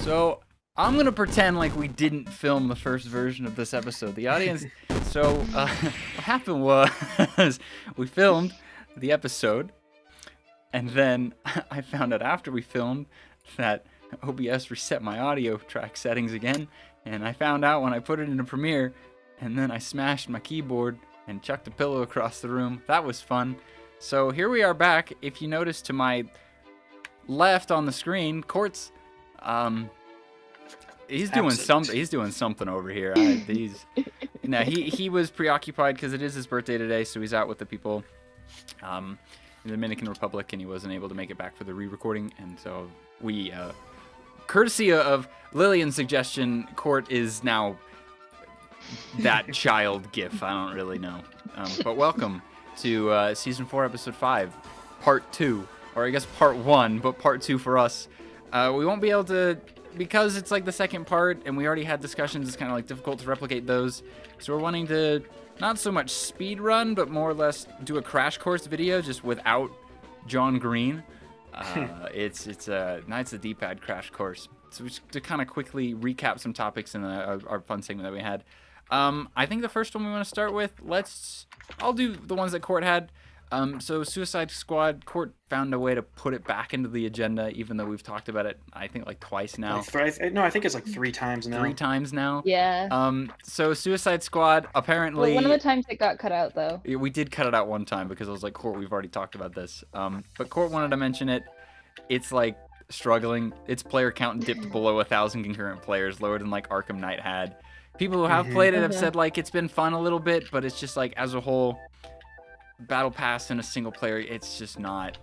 So I'm gonna pretend like we didn't film the first version of this episode. The audience. So what happened was we filmed the episode, and then I found out after we filmed that OBS reset my audio track settings again, and I found out when I put it into Premiere, and then I smashed my keyboard and chucked a pillow across the room. That was fun. So here we are back. If you notice to my left on the screen, Court's he's doing something. He's doing something over here. He was preoccupied because it is his birthday today, so he's out with the people in the Dominican Republic, and he wasn't able to make it back for the re-recording. And so we, courtesy of Lillian's suggestion, Court is now that child gif. I don't really know, but welcome to season 4, episode 5, part 2, or I guess part 1, but part 2 for us. We won't be able to, because it's like the second part, and we already had discussions. It's kind of like difficult to replicate those. So we're wanting to not so much speed run, but more or less do a crash course video just without John Green. It's a Knights of the D-Pad crash course. So just to kind of quickly recap some topics in our fun segment that we had. I think the first one we want to start with, I'll do the ones that Court had. So Suicide Squad, Court found a way to put it back into the agenda, even though we've talked about it, I think, like twice now. I think it's like 3 times now. 3 times now? Yeah. So Suicide Squad, apparently... Well, one of the times it got cut out, though. We did cut it out one time because I was like, Court, we've already talked about this. But Court wanted to mention it. It's, like, struggling. Its player count dipped below 1,000 concurrent players, lower than, like, Arkham Knight had. People who have played it have said, like, it's been fun a little bit, but it's just, like, as a whole... Battle Pass in a single player, it's not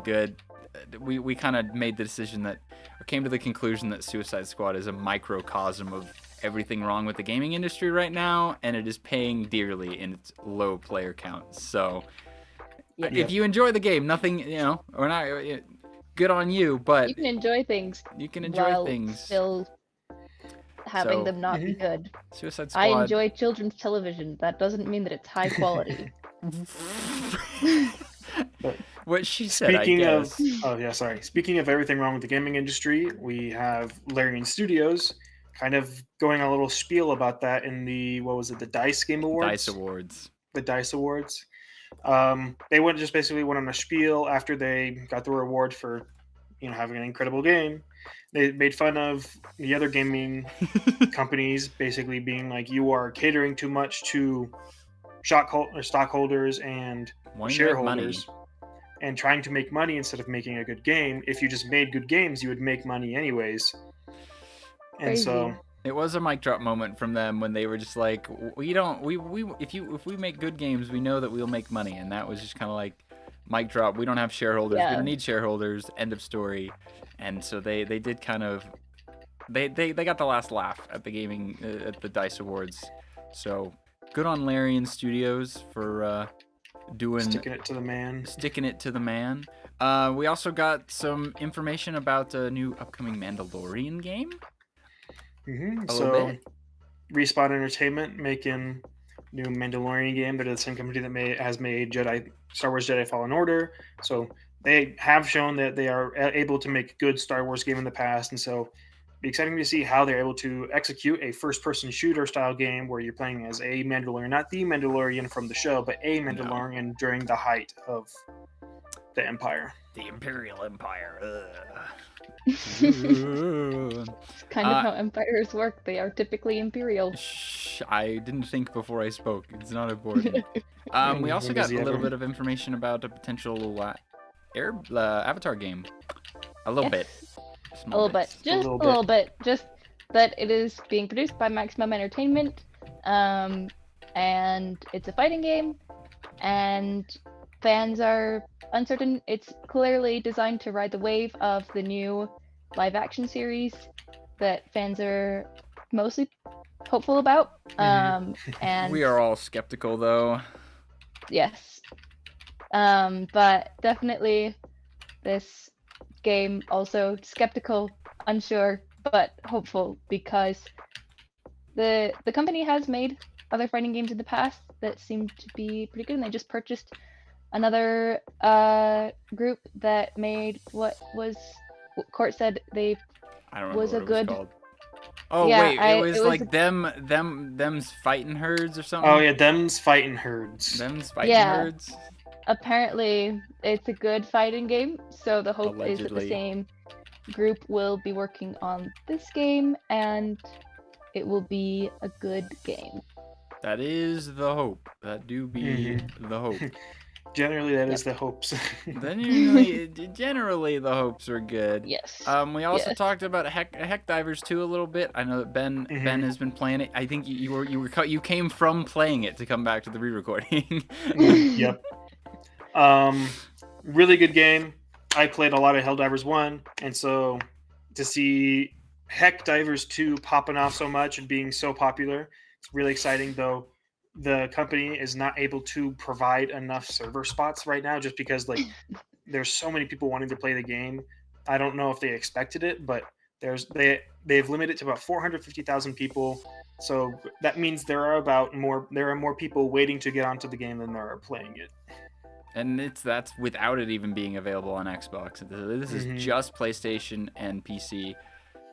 good. We kind of made the decision or came to the conclusion that Suicide Squad is a microcosm of everything wrong with the gaming industry right now, and it is paying dearly in its low player count. So if you enjoy the game, nothing, or not, good on you, but you can enjoy things. You can enjoy things still having them not be good. Suicide Squad. I enjoy children's television. That doesn't mean that it's high quality. What she said. Speaking of everything wrong with the gaming industry, we have Larian Studios kind of going a little spiel about that in the the DICE Game Awards. The DICE Awards. They basically went on a spiel after they got the reward for having an incredible game. They made fun of the other gaming companies, basically being like, you are catering too much to stockholders and shareholders and trying to make money instead of making a good game. If you just made good games, you would make money anyways. And Crazy. So it was a mic drop moment from them when they were just like, if we make good games, we know that we'll make money. And that was just kind of like mic drop. We don't have shareholders. We don't need shareholders. End of story. And so they did kind of they got the last laugh at the gaming at the DICE Awards. So good on Larian Studios for sticking it to the man. We also got some information about a new upcoming Mandalorian game. So Respawn Entertainment making new Mandalorian game. They're the same company that has made Star Wars Jedi Fallen Order. So they have shown that they are able to make good Star Wars game in the past, and so it'll be exciting to see how they're able to execute a first-person shooter style game where you're playing as a Mandalorian, not the Mandalorian from the show, but a Mandalorian during the height of the Empire. The Imperial Empire. It's kind of how empires work. They are typically imperial. Shh, I didn't think before I spoke. It's not important. We also got a little bit of information about a potential Avatar game. A little bit. Just a little bit. Just that it is being produced by Maximum Entertainment, and it's a fighting game, and fans are uncertain. It's clearly designed to ride the wave of the new live action series that fans are mostly hopeful about. And we are all skeptical, though. Yes. But definitely this game also skeptical, unsure, but hopeful, because the company has made other fighting games in the past that seemed to be pretty good, and they just purchased another group that made what Court said they I don't remember was what a it was good. called. Oh Yeah, wait, it was it was like them's fighting herds or something. Oh yeah, them's fighting herds. Them's fighting Yeah. herds. Apparently, it's a good fighting game. So the hope is that the Allegedly. same group will be working on this game, and it will be a good game. That is the hope. That do be the hope. Generally, that is the hopes. Generally, the hopes are good. Yes. We also Yes. talked about Heck Divers 2 a little bit. I know that Ben has been playing it. I think you came from playing it to come back to the re-recording. Yep. Really good game. I played a lot of Helldivers 1, and so to see Heck Divers 2 popping off so much and being so popular, it's really exciting. Though the company is not able to provide enough server spots right now, just because like there's so many people wanting to play the game. I don't know if they expected it, but they've limited it to about 450,000 people. So that means there are more people waiting to get onto the game than there are playing it. And that's without it even being available on Xbox. This is just PlayStation and PC.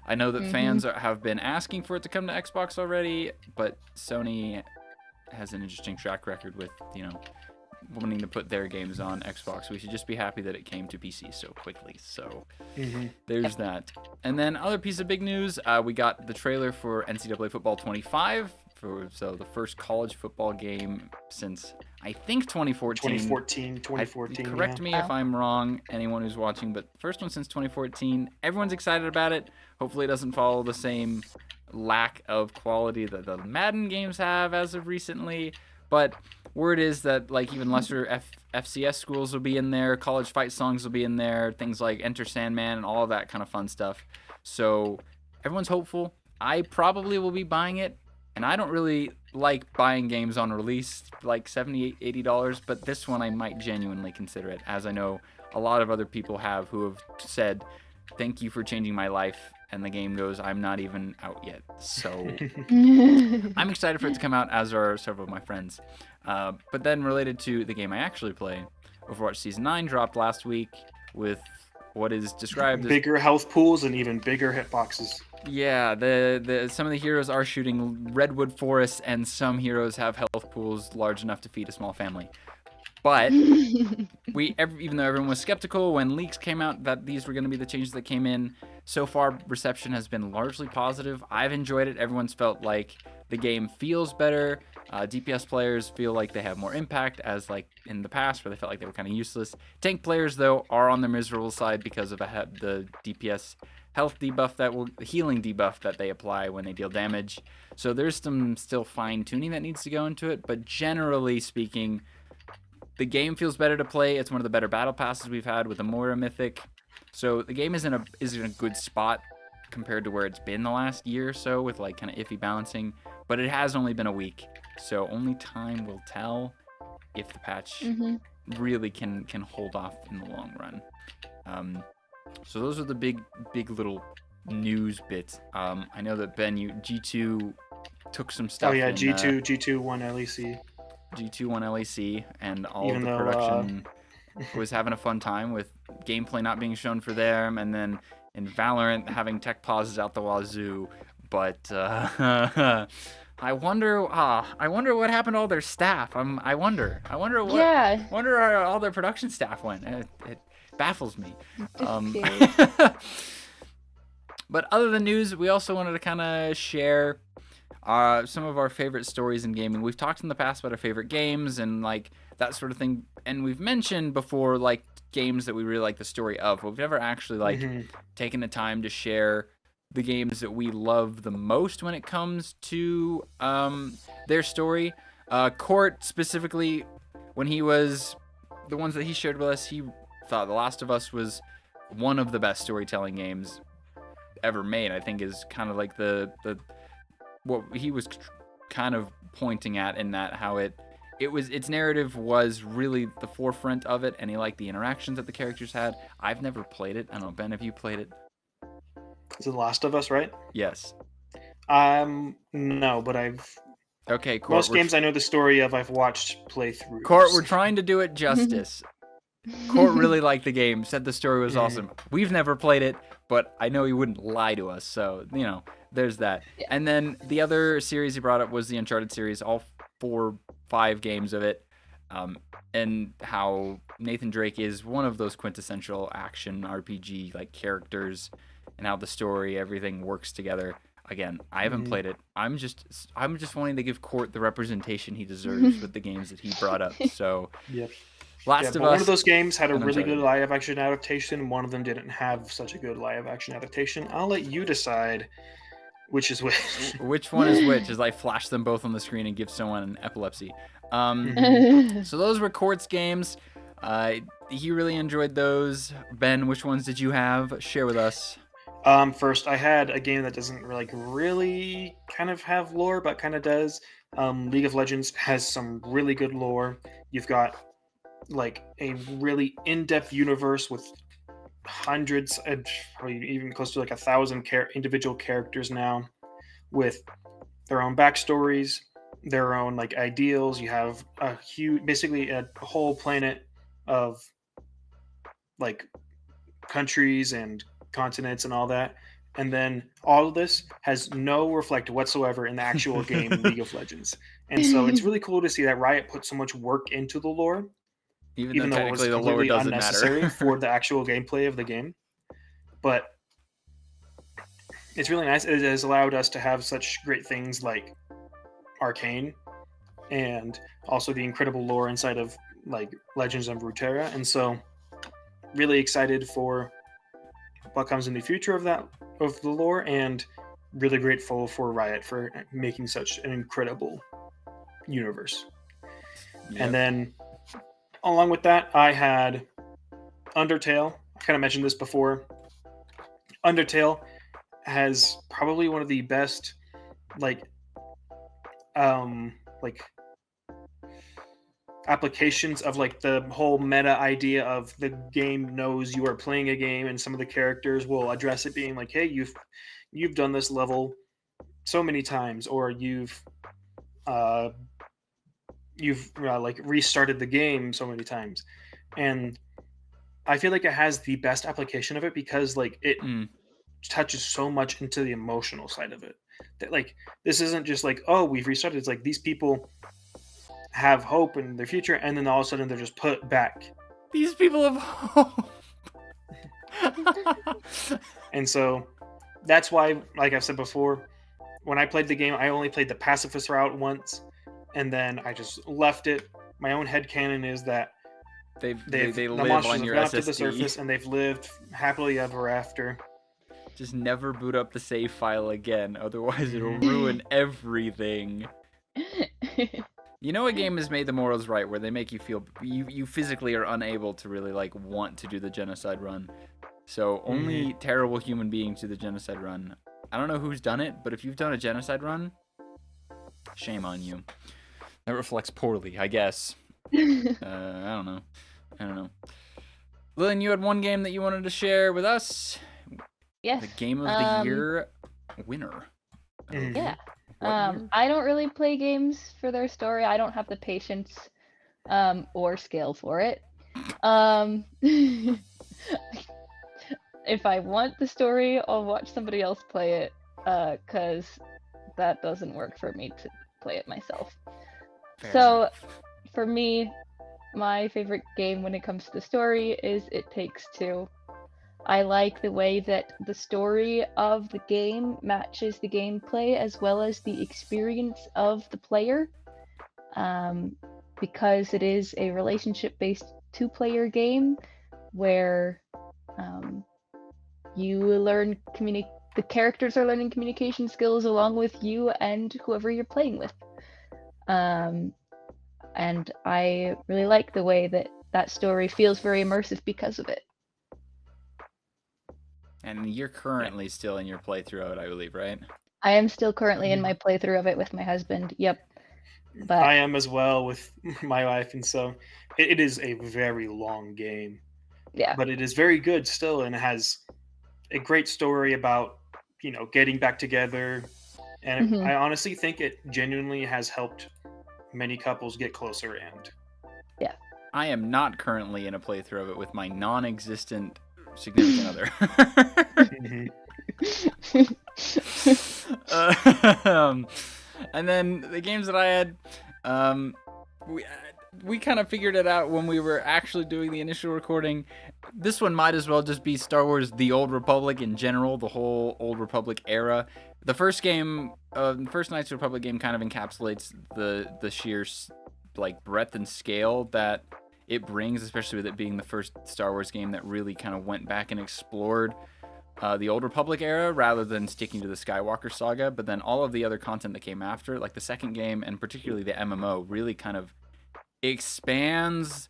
I know that fans have been asking for it to come to Xbox already, but Sony has an interesting track record with, wanting to put their games on Xbox. We should just be happy that it came to PC so quickly. So there's that. And then other piece of big news, we got the trailer for NCAA Football 25. So the first college football game since, I think, 2014. 2014. Correct me if I'm wrong, anyone who's watching, but first one since 2014. Everyone's excited about it. Hopefully it doesn't follow the same lack of quality that the Madden games have as of recently. But word is that like even lesser FCS schools will be in there, college fight songs will be in there, things like Enter Sandman and all of that kind of fun stuff. So everyone's hopeful. I probably will be buying it. And I don't really like buying games on release, like $70, $80, but this one I might genuinely consider it, as I know a lot of other people have who have said, thank you for changing my life, and the game goes, I'm not even out yet. So I'm excited for it to come out, as are several of my friends. But then related to the game I actually play, Overwatch Season 9 dropped last week with what is described as bigger health pools and even bigger hitboxes. Yeah, the some of the heroes are shooting redwood forests, and some heroes have health pools large enough to feed a small family. But even though everyone was skeptical when leaks came out that these were going to be the changes that came in, so far reception has been largely positive. I've enjoyed it. Everyone's felt like the game feels better. DPS players feel like they have more impact, as like in the past where they felt like they were kind of useless. Tank players, though, are on the miserable side because of the DPS health debuff healing debuff that they apply when they deal damage. So there's some still fine tuning that needs to go into it, but generally speaking, the game feels better to play. It's one of the better battle passes we've had with the Moira Mythic. So the game is in a good spot compared to where it's been the last year or so with like kind of iffy balancing, but it has only been a week. So only time will tell if the patch really can hold off in the long run. So those are the big little news bits. I know that Ben, G2 took some stuff. Oh yeah, G2 won LEC. G2 won LEC, and all Even of the production was having a fun time with gameplay not being shown for them, and then in Valorant having tech pauses out the wazoo. But I wonder what happened to all their staff. I wonder where all their production staff went. It baffles me. But other than news, we also wanted to kind of share some of our favorite stories in gaming. We've talked in the past about our favorite games and like that sort of thing, and we've mentioned before like games that we really like the story of. But we've never actually like taken the time to share the games that we love the most when it comes to their story. Court specifically, when he was the ones that he shared with us, he thought The Last of Us was one of the best storytelling games ever made. I think is kind of like the what he was kind of pointing at, in that how its narrative was really the forefront of it, and he liked the interactions that the characters had. I've never played it. I don't know, Ben, have you played it? Is it The Last of Us, right? Yes. No, but I've... Okay, Court. Most games I know the story of, I've watched playthroughs. Court, we're trying to do it justice. Court really liked the game, said the story was awesome. We've never played it, but I know he wouldn't lie to us. So, there's that. Yeah. And then the other series he brought up was the Uncharted series, all 5 games of it. And how Nathan Drake is one of those quintessential action RPG like characters, and how the story, everything works together. Again, I haven't played it. I'm just wanting to give Court the representation he deserves with the games that he brought up. So, Yep. Last of One Us. of those games had a and really Uncharted. good live action adaptation. One of them didn't have such a good live action adaptation. I'll let you decide which is which. Which one is which? As I flash them both on the screen and give someone an epilepsy. So those were Court's games. He really enjoyed those. Ben, which ones did you have? Share with us. First, I had a game that doesn't really kind of have lore, but kind of does. League of Legends has some really good lore. You've got like a really in-depth universe with hundreds and probably even close to like 1,000 individual characters now, with their own backstories, their own like ideals. You have basically a whole planet of like countries and continents and all that. And then all of this has no reflect whatsoever in the actual game League of Legends. And so it's really cool to see that Riot put so much work into the lore, even though it was technically the lore completely doesn't unnecessary matter. for the actual gameplay of the game. But it's really nice. It has allowed us to have such great things like Arcane, and also the incredible lore inside of like Legends of Runeterra. And so really excited for what comes in the future of the lore, and really grateful for Riot for making such an incredible universe. Yep. And then along with that, I had Undertale. I kind of mentioned this before. Undertale has probably one of the best like applications of like the whole meta idea of the game knows you are playing a game, and some of the characters will address it being like, hey, you've done this level so many times, or you've like restarted the game so many times. And I feel like it has the best application of it because like it touches so much into the emotional side of it, that like this isn't just like, oh, we've restarted. It's like these people have hope in their future, and then all of a sudden they're just put back. These people have hope. And so that's why, like I've said before, when I played the game, I only played the pacifist route once, and then I just left it. My own headcanon is that they the live monsters on your have gone to the SSD. surface, and they've lived happily ever after. Just never boot up the save file again, otherwise it'll ruin everything. You know, a game has made the morals right, where they make you feel you physically are unable to really like want to do the genocide run. So only terrible human beings do the genocide run. I don't know who's done it, but if you've done a genocide run, shame on you. That reflects poorly, I guess. I don't know. Lillian, you had one game that you wanted to share with us. Yes. The Game of the Year winner. Yeah. I don't really play games for their story. I don't have the patience or skill for it. If I want the story, I'll watch somebody else play it, because that doesn't work for me to play it myself. So for me, my favorite game when it comes to the story is It Takes Two. I like the way that the story of the game matches the gameplay as well as the experience of the player, because it is a relationship-based two-player game where you learn the characters are learning communication skills along with you and whoever you're playing with. And I really like the way that story feels very immersive because of it. And you're currently still in your playthrough of it, I believe, right? I am still currently in my playthrough of it with my husband. Yep. But I am as well with my wife, and so it is a very long game. Yeah. But it is very good still, and it has a great story about, getting back together. And I honestly think it genuinely has helped many couples get closer. And yeah, I am not currently in a playthrough of it with my non-existent significant other. And then the games that I had, we kind of figured it out when we were actually doing the initial recording. This one might as well just be Star Wars: The Old Republic in general, the whole Old Republic era. The first game, the first Knights of the Republic game, kind of encapsulates the sheer like breadth and scale that it brings, especially with it being the first Star Wars game that really kind of went back and explored the Old Republic era rather than sticking to the Skywalker saga. But then all of the other content that came after, like the second game and particularly the MMO, really kind of expands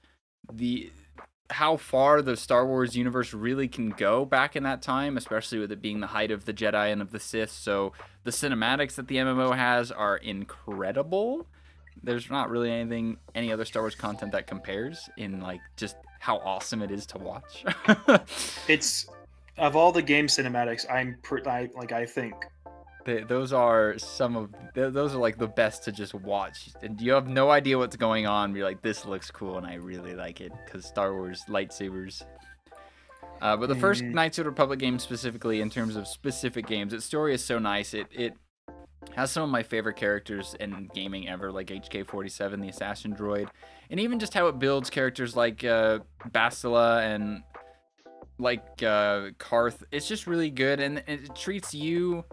how far the Star Wars universe really can go back in that time, especially with it being the height of the Jedi and of the Sith. So the cinematics that the MMO has are incredible. There's not really any other Star Wars content that compares in like just how awesome it is to watch. It's of all the game cinematics, I think those are like the best to just watch, and you have no idea what's going on. You're like, this looks cool, and I really like it because Star Wars lightsabers. But the first Knights of the Republic game specifically, in terms of specific games, its story is so nice. It has some of my favorite characters in gaming ever, like HK-47, the assassin droid, and even just how it builds characters like Bastila and like Karth. It's just really good, and it treats you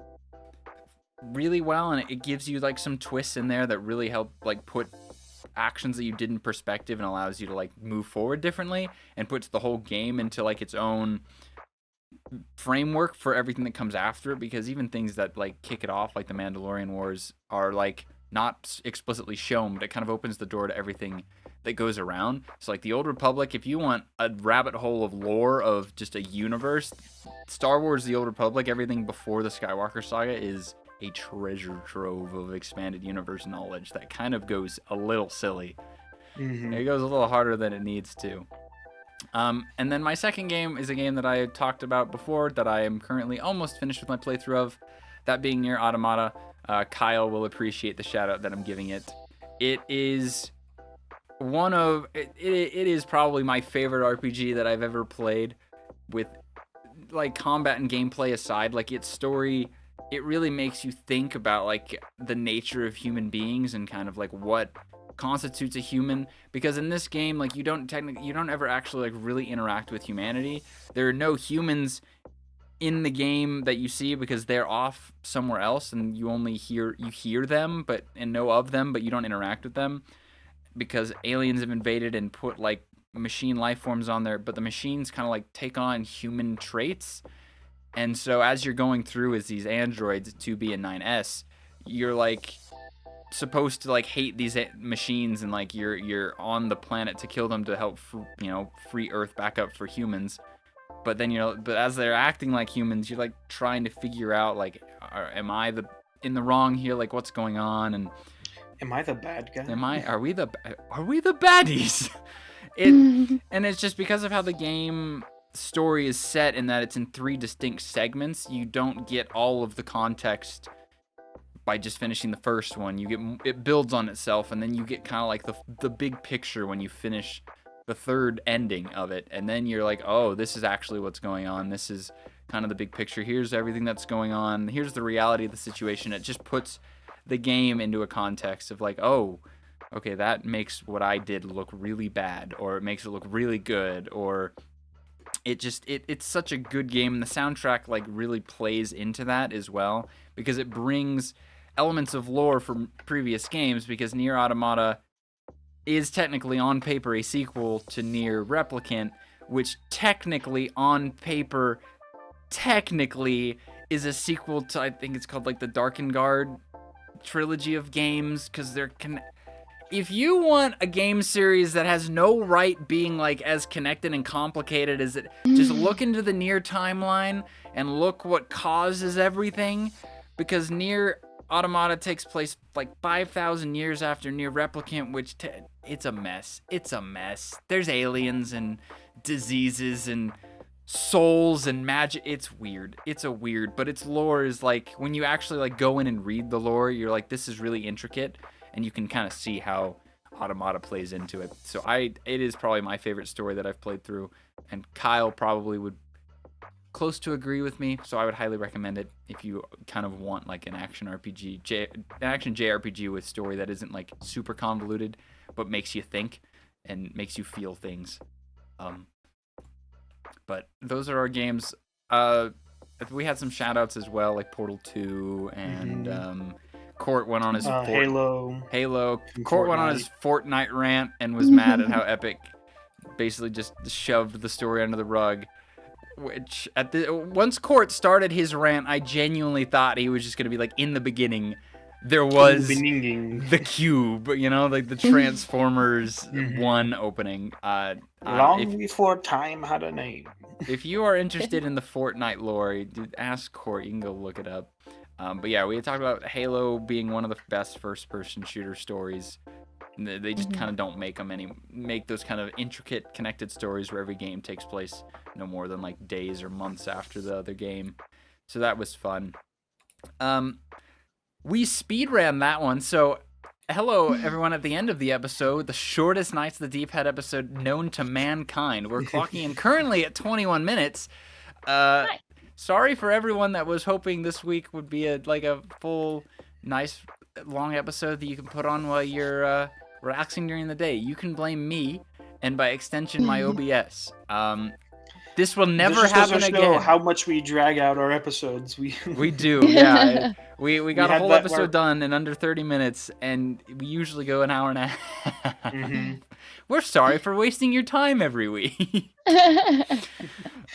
really well, and it gives you like some twists in there that really help like put actions that you did in perspective and allows you to like move forward differently, and puts the whole game into like its own framework for everything that comes after it, because even things that like kick it off, like the Mandalorian Wars, are like not explicitly shown, but it kind of opens the door to everything that goes around. So like the Old Republic, if you want a rabbit hole of lore of just a universe, Star Wars: The Old Republic, everything before the Skywalker saga, is a treasure trove of expanded universe knowledge that kind of goes a little silly. It goes a little harder than it needs to. And then my second game is a game that I had talked about before that I am currently almost finished with my playthrough of, that being Nier Automata. Kyle will appreciate the shout out that I'm giving it. It is it is probably my favorite RPG that I've ever played, with like combat and gameplay aside. Like its story, it really makes you think about like the nature of human beings and kind of like what constitutes a human, because in this game, like you don't ever actually like really interact with humanity. There are no humans in the game that you see because they're off somewhere else, and you only hear them and know of them, but you don't interact with them because aliens have invaded and put like machine life forms on there, but the machines kind of like take on human traits. And so as you're going through as these androids 2B and 9S, you're like supposed to like hate these machines, and like you're on the planet to kill them to help free Earth back up for humans. But then but as they're acting like humans, you're like trying to figure out like, am I in the wrong here? Like what's going on? And am I the bad guy? Are we the baddies? And it's just because of how the game story is set, in that it's in 3 distinct segments. You don't get all of the context by just finishing the first one. It builds on itself, and then you get kind of like the big picture when you finish the third ending of it, and then you're like, oh, this is actually what's going on. This is kind of the big picture. Here's everything that's going on. Here's the reality of the situation. It just puts the game into a context of like, oh, okay, that makes what I did look really bad, or it makes it look really good, or it's such a good game. And the soundtrack like really plays into that as well, because it brings elements of lore from previous games, because Nier Automata is technically on paper a sequel to Nier Replicant, which technically on paper is a sequel to, I think it's called like the Darkengard trilogy of games, because if you want a game series that has no right being like as connected and complicated as it, just look into the Nier timeline and look what causes everything, because Nier Automata takes place like 5,000 years after Nier Replicant, which it's a mess. It's a mess. There's aliens and diseases and souls and magic. It's weird. But its lore is like, when you actually like go in and read the lore, you're like, this is really intricate, and you can kind of see how Automata plays into it. So it is probably my favorite story that I've played through, and Kyle probably would close to agree with me, so I would highly recommend it if you kind of want like an action JRPG with story that isn't like super convoluted, but makes you think and makes you feel things. But those are our games. We had some shout-outs as well, like Portal 2 and Court went on his Halo. Court went on his Fortnite rant and was mad at how Epic basically just shoved the story under the rug. Which once Court started his rant, I genuinely thought he was just gonna be like, in the beginning, there was the cube, you know, like the Transformers 1 opening. Long before time had a name. If you are interested in the Fortnite lore, ask Court. You can go look it up. But yeah, we had talked about Halo being one of the best first-person shooter stories. They just kind of don't make those kind of intricate, connected stories where every game takes place no more than like days or months after the other game. So that was fun. We speed ran that one. So hello, everyone, at the end of the episode, the shortest Knights of the Deep Head episode known to mankind. We're clocking in currently at 21 minutes. Sorry for everyone that was hoping this week would be a full, nice, long episode that you can put on while you're relaxing during the day. You can blame me, and by extension, my OBS. This will never happen again. How much we drag out our episodes. We do, yeah. We got a whole episode done in under 30 minutes, and we usually go an hour and a half. We're sorry for wasting your time every week.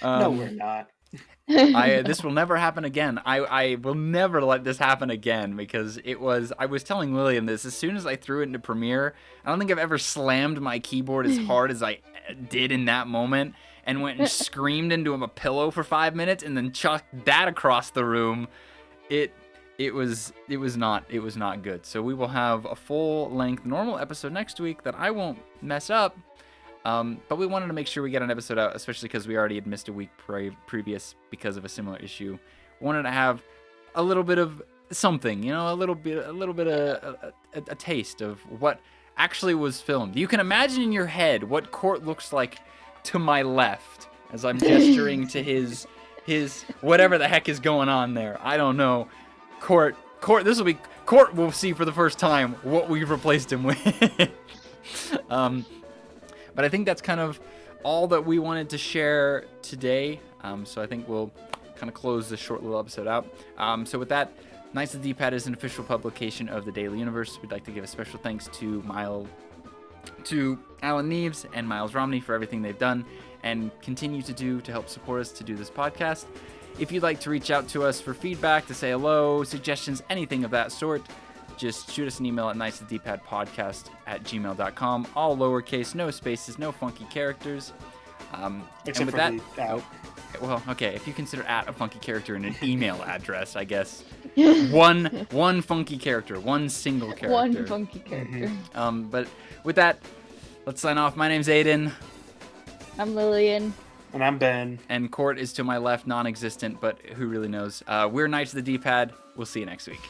No, we're not. This will never happen again. I will never let this happen again, because I was telling William this, as soon as I threw it into Premiere, I don't think I've ever slammed my keyboard as hard as I did in that moment, and went and screamed into a pillow for 5 minutes and then chucked that across the room. It was not good. So we will have a full length normal episode next week that I won't mess up. But we wanted to make sure we get an episode out, especially because we already had missed a week previous because of a similar issue. We wanted to have a little bit of something, you know, a little bit of a taste of what actually was filmed. You can imagine in your head what Court looks like to my left as I'm gesturing to his whatever the heck is going on there. I don't know. Court will see for the first time what we've replaced him with. But I think that's kind of all that we wanted to share today. So I think we'll kind of close this short little episode out. So with that, Knights of the Deep Head is an official publication of the Daily Universe. We'd like to give a special thanks to Alan Neves and Miles Romney for everything they've done and continue to do to help support us to do this podcast. If you'd like to reach out to us for feedback, to say hello, suggestions, anything of that sort, just shoot us an email at knightsofthedeephadpodcast@gmail.com. All lowercase, no spaces, no funky characters. Except for that. Well, okay, if you consider @ a funky character in an email address, I guess. One funky character, one single character. One funky character. But with that, let's sign off. My name's Aiden. I'm Lillian. And I'm Ben. And Court is to my left, non-existent, but who really knows? We're Knights of the Deep Head. We'll see you next week.